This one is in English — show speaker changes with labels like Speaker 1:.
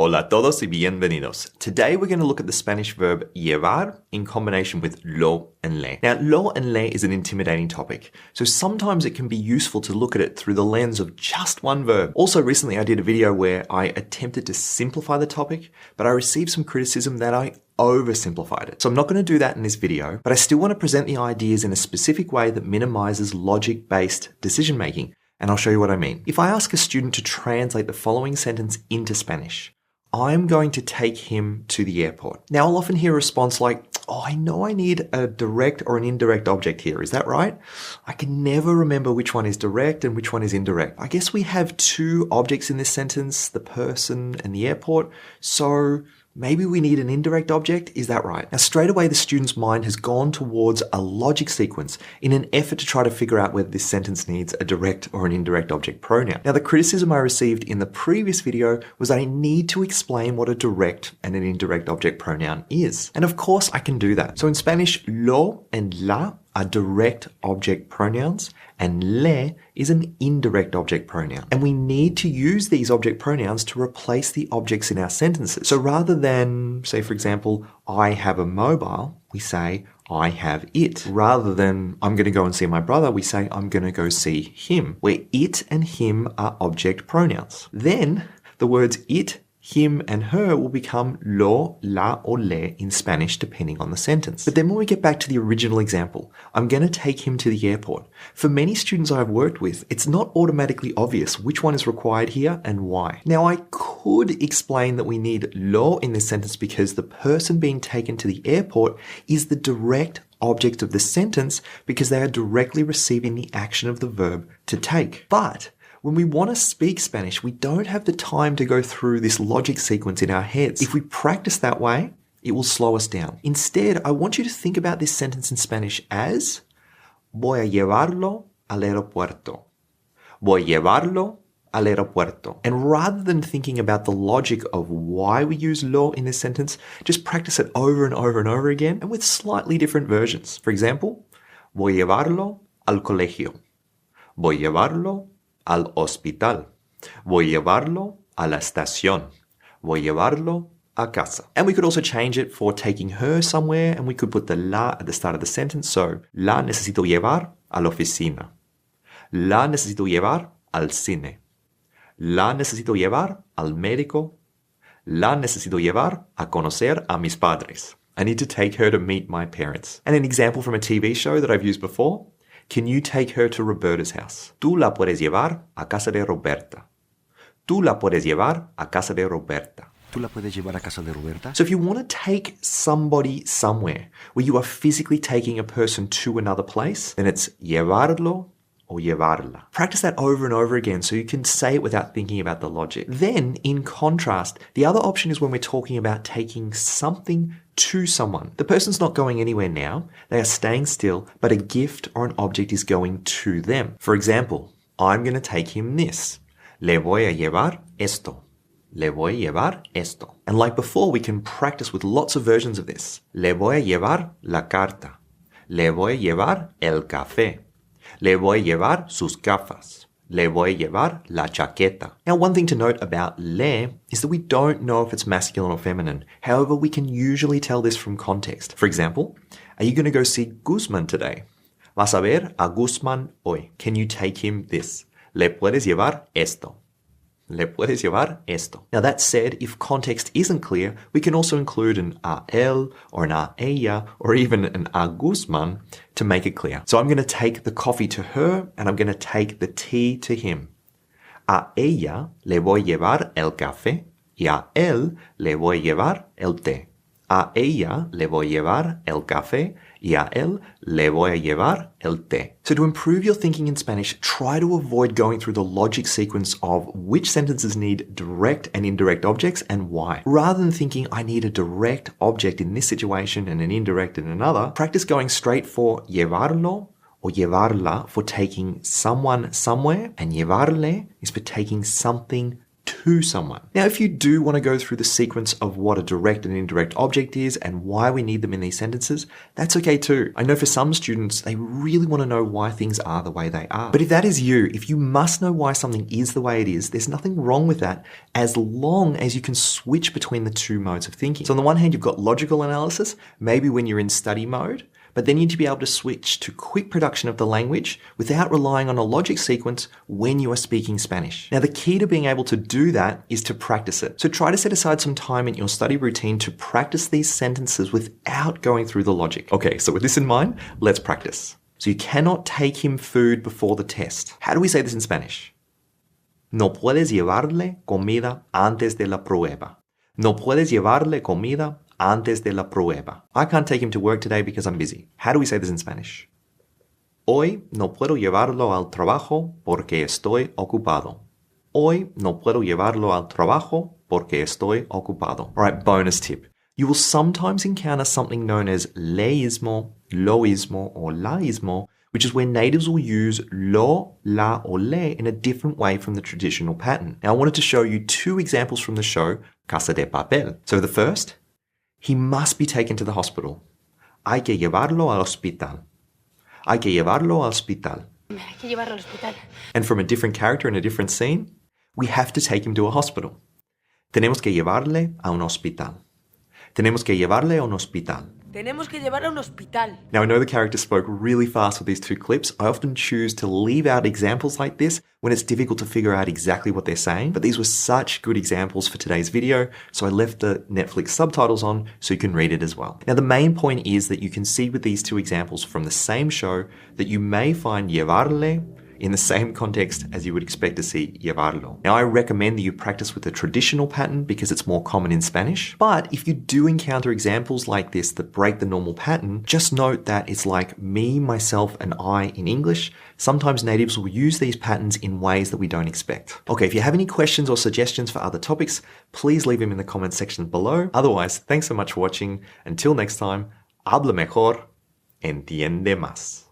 Speaker 1: Hola a todos y bienvenidos. Today we're going to look at the Spanish verb llevar in combination with lo and le. Now, lo and le is an intimidating topic, so sometimes it can be useful to look at it through the lens of just one verb. Also, recently I did a video where I attempted to simplify the topic, but I received some criticism that I oversimplified it. So I'm not going to do that in this video, but I still want to present the ideas in a specific way that minimizes logic-based decision making. And I'll show you what I mean. If I ask a student to translate the following sentence into Spanish, I'm going to take him to the airport. Now, I'll often hear a response like, oh, I know I need a direct or an indirect object here. Is that right? I can never remember which one is direct and which one is indirect. I guess we have two objects in this sentence, the person and the airport. So maybe we need an indirect object, is that right? Now, straight away, the student's mind has gone towards a logic sequence in an effort to try to figure out whether this sentence needs a direct or an indirect object pronoun. Now, the criticism I received in the previous video was that I need to explain what a direct and an indirect object pronoun is. And of course, I can do that. So in Spanish, lo and la are direct object pronouns, and le is an indirect object pronoun. And we need to use these object pronouns to replace the objects in our sentences. So rather than, say, for example, I have a mobile, we say, I have it. Rather than, I'm going to go and see my brother, we say, I'm going to go see him, where it and him are object pronouns. Then the words it, him and her will become lo, la, or le in Spanish depending on the sentence. But then when we get back to the original example, I'm going to take him to the airport. For many students I've worked with, it's not automatically obvious which one is required here and why. Now, I could explain that we need lo in this sentence because the person being taken to the airport is the direct object of the sentence because they are directly receiving the action of the verb to take. But when we want to speak Spanish, we don't have the time to go through this logic sequence in our heads. If we practice that way, it will slow us down. Instead, I want you to think about this sentence in Spanish as voy a llevarlo al aeropuerto. Voy a llevarlo al aeropuerto. And rather than thinking about the logic of why we use lo in this sentence, just practice it over and over and over again and with slightly different versions. For example, voy a llevarlo al colegio. Voy a llevarlo al hospital. Voy a llevarlo a la estación. Voy a llevarlo a casa. And we could also change it for taking her somewhere, and we could put the la at the start of the sentence. So, la necesito llevar a la oficina. La necesito llevar al cine. La necesito llevar al médico. La necesito llevar a conocer a mis padres. I need to take her to meet my parents. And an example from a TV show that I've used before. Can you take her to Roberta's house? Tú la puedes llevar a casa de Roberta. Tú la puedes llevar a casa de Roberta.
Speaker 2: ¿Tú la puedes llevar a casa de Roberta?
Speaker 1: So if you want to take somebody somewhere where you are physically taking a person to another place, then it's llevarlo or llevarla. Practice that over and over again so you can say it without thinking about the logic. Then, in contrast, the other option is when we're talking about taking something to someone. The person's not going anywhere now. They are staying still, but a gift or an object is going to them. For example, I'm going to take him this. Le voy a llevar esto. Le voy a llevar esto. And like before, we can practice with lots of versions of this. Le voy a llevar la carta. Le voy a llevar el café. Le voy a llevar sus gafas. Le voy a llevar la chaqueta. Now, one thing to note about le is that we don't know if it's masculine or feminine. However, we can usually tell this from context. For example, are you going to go see Guzman today? Vas a ver a Guzman hoy. Can you take him this? Le puedes llevar esto. Le puedes llevar esto. Now, that said, if context isn't clear, we can also include an a él or an a ella or even an a Guzman to make it clear. So I'm going to take the coffee to her and I'm going to take the tea to him. A ella le voy a llevar el café y a él le voy a llevar el té. A ella le voy a llevar el café y a él le voy a llevar el té. So to improve your thinking in Spanish, try to avoid going through the logic sequence of which sentences need direct and indirect objects and why. Rather than thinking I need a direct object in this situation and an indirect in another, practice going straight for llevarlo or llevarla for taking someone somewhere, and llevarle is for taking something to someone. Now, if you do want to go through the sequence of what a direct and indirect object is and why we need them in these sentences, that's okay too. I know for some students, they really want to know why things are the way they are. But if that is you, if you must know why something is the way it is, there's nothing wrong with that as long as you can switch between the two modes of thinking. So on the one hand, you've got logical analysis, maybe when you're in study mode, but then you need to be able to switch to quick production of the language without relying on a logic sequence when you are speaking Spanish. Now, the key to being able to do that is to practice it. So try to set aside some time in your study routine to practice these sentences without going through the logic. Okay, so with this in mind, let's practice. So you cannot take him food before the test. How do we say this in Spanish? No puedes llevarle comida antes de la prueba. No puedes llevarle comida antes de la prueba. I can't take him to work today because I'm busy. How do we say this in Spanish? Hoy no puedo llevarlo al trabajo porque estoy ocupado. Hoy no puedo llevarlo al trabajo porque estoy ocupado. All right, bonus tip. You will sometimes encounter something known as leísmo, loísmo, or laísmo, which is where natives will use lo, la, or le in a different way from the traditional pattern. Now, I wanted to show you two examples from the show Casa de Papel. So the first, he must be taken to the hospital. Hay que llevarlo al hospital. Hay que llevarlo al hospital.
Speaker 3: Hay que llevarlo al hospital.
Speaker 1: And from a different character in a different scene, we have to take him to a hospital. Tenemos que llevarle a un hospital. Tenemos que llevarle a un hospital.
Speaker 3: Tenemos que llevarlo a un hospital.
Speaker 1: Now, I know the character spoke really fast with these two clips. I often choose to leave out examples like this when it's difficult to figure out exactly what they're saying, but these were such good examples for today's video, so I left the Netflix subtitles on so you can read it as well. Now, the main point is that you can see with these two examples from the same show that you may find llevarle in the same context as you would expect to see llevarlo. Now, I recommend that you practice with the traditional pattern because it's more common in Spanish. But if you do encounter examples like this that break the normal pattern, just note that it's like me, myself, and I in English. Sometimes natives will use these patterns in ways that we don't expect. Okay, if you have any questions or suggestions for other topics, please leave them in the comments section below. Otherwise, thanks so much for watching. Until next time, habla mejor, entiende más.